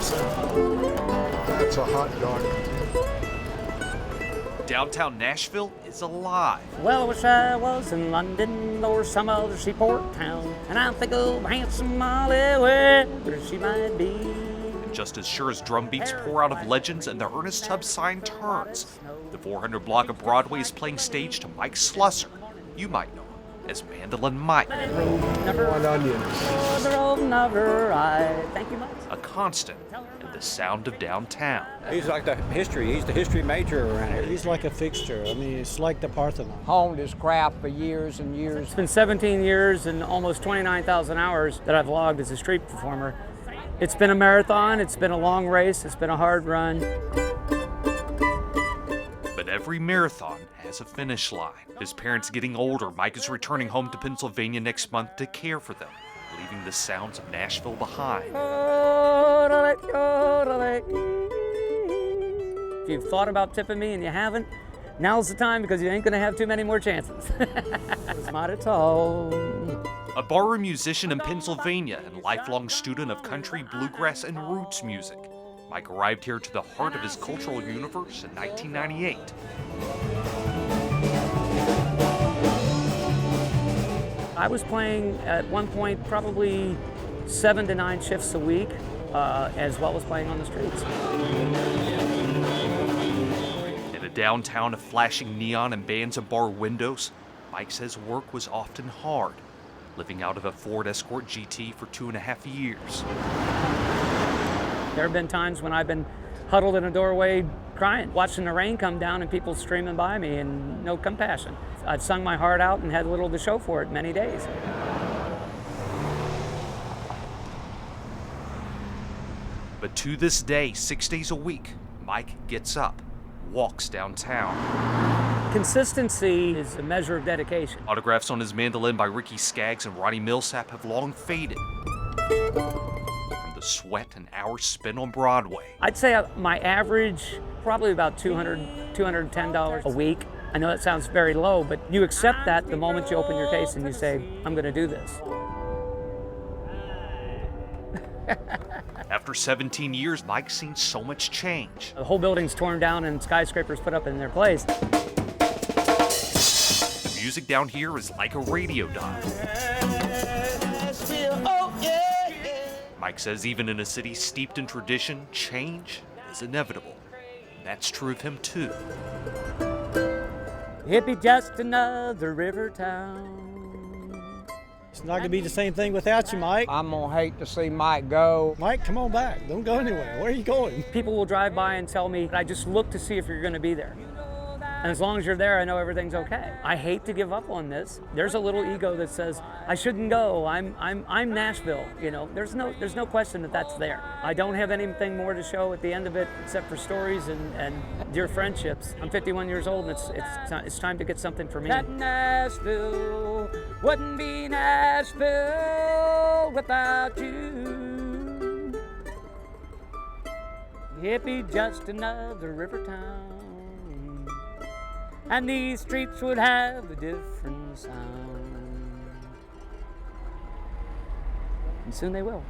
awesome. That's a hot dog. Downtown Nashville is alive. Well, I wish I was in London or some other seaport town, and I think of handsome Molly, wherever she might be. And just as sure as drum beats pour out of legends and the Ernest Tubbs sign turns, the 400 block of Broadway is playing stage to Mike Slusser. You might know him as Mandolin Mike. One onions. Thank you, Mike. A constant in the sound of downtown. He's like the history. He's the history major around here. He's like a fixture. I mean, it's like the Parthenon. Honed his craft for years and years. It's been 17 years and almost 29,000 hours that I've logged as a street performer. It's been a marathon, it's been a long race, it's been a hard run. But every marathon has a finish line. His parents getting older, Mike is returning home to Pennsylvania next month to care for them, leaving the sounds of Nashville behind. If you've thought about tipping me and you haven't, now's the time because you ain't gonna have too many more chances. It's not at all. A barroom musician in Pennsylvania and lifelong student of country, bluegrass, and roots music, Mike arrived here to the heart of his cultural universe in 1998. I was playing at one point probably 7 to 9 shifts a week, as well as playing on the streets. In a downtown of flashing neon and bands and bar windows, Mike says work was often hard, living out of a Ford Escort GT for 2.5 years. There have been times when I've been huddled in a doorway crying, watching the rain come down and people streaming by me and no compassion. I've sung my heart out and had little to show for it many days. But to this day, 6 days a week, Mike gets up, walks downtown. Consistency is a measure of dedication. Autographs on his mandolin by Ricky Skaggs and Ronnie Millsap have long faded from the sweat and hours spent on Broadway. I'd say my average, probably about $200, $210 a week. I know that sounds very low, but you accept that the moment you open your case and you say, I'm gonna do this. After 17 years, Mike's seen so much change. The whole building's torn down and skyscrapers put up in their place. The music down here is like a radio dial. Mike says even in a city steeped in tradition, change is inevitable. And that's true of him too. It be just another river town. It's not going to be the same thing without you, Mike. I'm gonna hate to see Mike go. Mike, come on back. Don't go anywhere. Where are you going? People will drive by and tell me, I just look to see if you're gonna be there. And as long as you're there, I know everything's okay. I hate to give up on this. There's a little ego that says, I shouldn't go, I'm Nashville. You know, there's no question that that's there. I don't have anything more to show at the end of it except for stories and dear friendships. I'm 51 years old and it's time to get something for me. That Nashville wouldn't be Nashville without you. It'd be just another river town. And these streets would have a different sound. And soon they will.